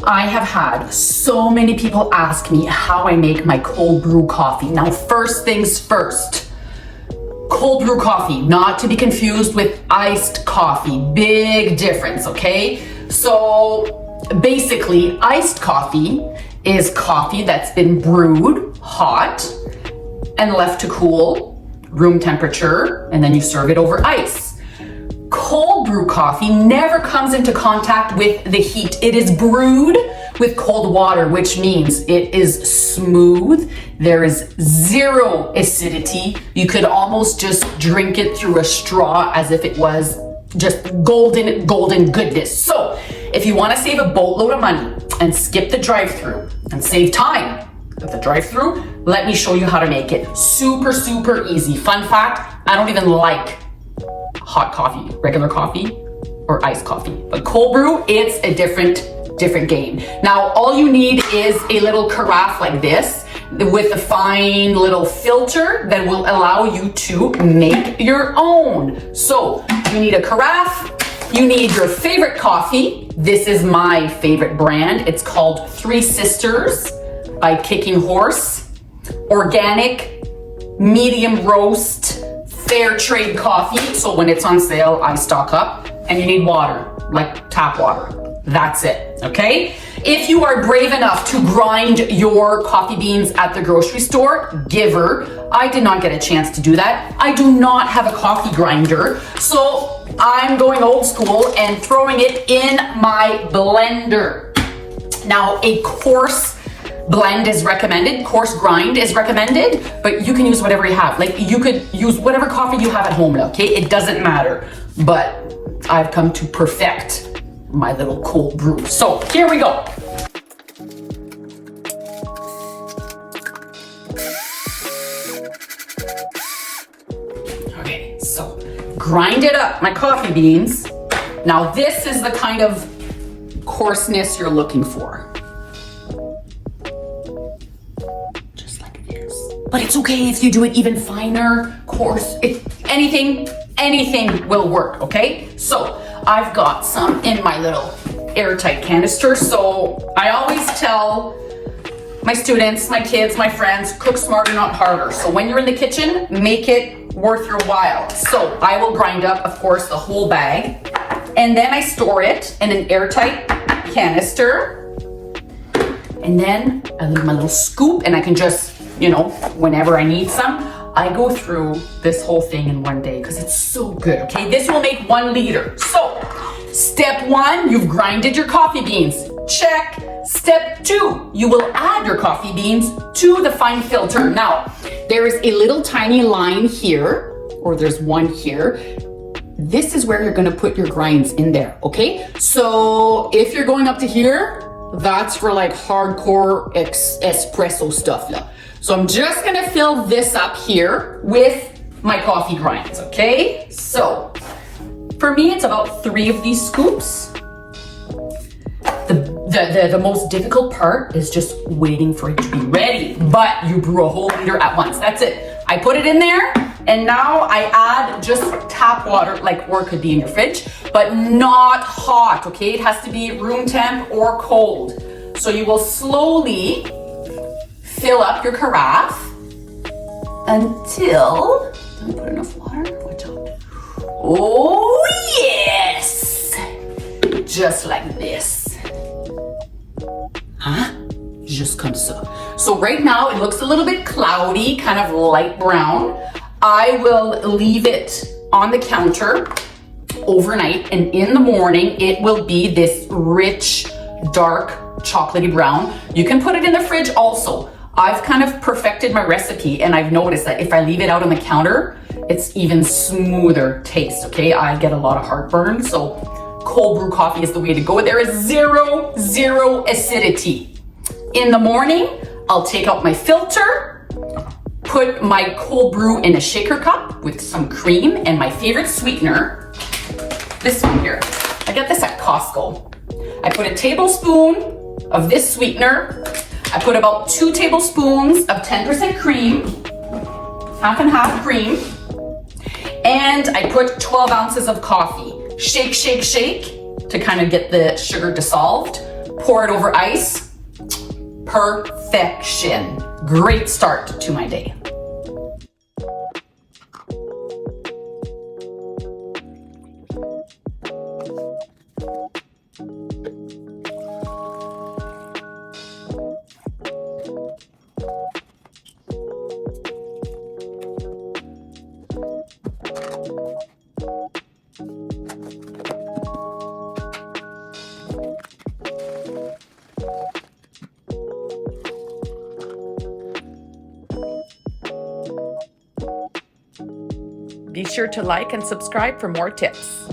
I have had so many people ask me how I make my cold brew coffee. Now, first things first, cold brew coffee, not to be confused with iced coffee. Big difference, okay? So basically, iced coffee is coffee that's been brewed hot and left to cool, room temperature, and then you serve it over ice. Cold brew coffee never comes into contact with the heat. It is brewed with cold water, which means it is smooth. There is zero acidity. You could almost just drink it through a straw as if it was just golden goodness. So if you want to save a boatload of money and skip the drive-thru and save time at the drive-thru, let me show you how to make it. Super, super easy. Fun fact, I don't even like hot coffee, regular coffee or iced coffee. But cold brew, it's a different game. Now, all you need is a little carafe like this with a fine little filter that will allow you to make your own. So you need a carafe, you need your favorite coffee. This is my favorite brand. It's called Three Sisters by Kicking Horse. Organic, medium roast, fair trade coffee. So when it's on sale, I stock up. And you need water, like tap water. That's it, okay? If you are brave enough to grind your coffee beans at the grocery store, giver. I did not get a chance to do that. I do not have a coffee grinder. So I'm going old school and throwing it in my blender. Now, a coarse blend is recommended, coarse grind is recommended, but you can use whatever you have. Like you could use whatever coffee you have at home, okay? It doesn't matter, but I've come to perfect my little cold brew. So here we go. Okay, so grinded up my coffee beans. Now this is the kind of coarseness you're looking for. But it's okay if you do it even finer, coarse, anything will work, okay? So I've got some in my little airtight canister. So I always tell my students, my kids, my friends, cook smarter, not harder. So when you're in the kitchen, make it worth your while. So I will grind up, of course, the whole bag. And then I store it in an airtight canister. And then I leave my little scoop and I can just, you know, whenever I need some, I go through this whole thing in one day because it's so good, okay? This will make 1 liter. So, step 1, you've grinded your coffee beans. Check. Step 2, you will add your coffee beans to the fine filter. Now, there is a little tiny line here, or there's one here. This is where you're gonna put your grinds in there, okay? So, if you're going up to here, that's for like hardcore espresso stuff, yeah. So I'm just gonna fill this up here with my coffee grinds, okay? So for me, it's about 3 of these scoops. The most difficult part is just waiting for it to be ready, but you brew a whole liter at once. That's it. I put it in there and now I add just tap water, like, or it could be in your fridge, but not hot, okay? It has to be room temp or cold. So you will slowly fill up your carafe until, don't put enough water, watch out. Oh yes! Just like this. Huh? Just comme ça. So right now it looks a little bit cloudy, kind of light brown. I will leave it on the counter overnight, and in the morning it will be this rich, dark, chocolatey brown. You can put it in the fridge also. I've kind of perfected my recipe and I've noticed that if I leave it out on the counter, it's even smoother taste, okay? I get a lot of heartburn, so cold brew coffee is the way to go. There is zero acidity. In the morning, I'll take out my filter, put my cold brew in a shaker cup with some cream and my favorite sweetener, this one here. I got this at Costco. I put a tablespoon of this sweetener. I put about 2 tablespoons of 10% cream, half and half cream, and I put 12 ounces of coffee. Shake, shake, shake to kind of get the sugar dissolved. pour it over ice. Perfection. Great start to my day. Be sure to like and subscribe for more tips.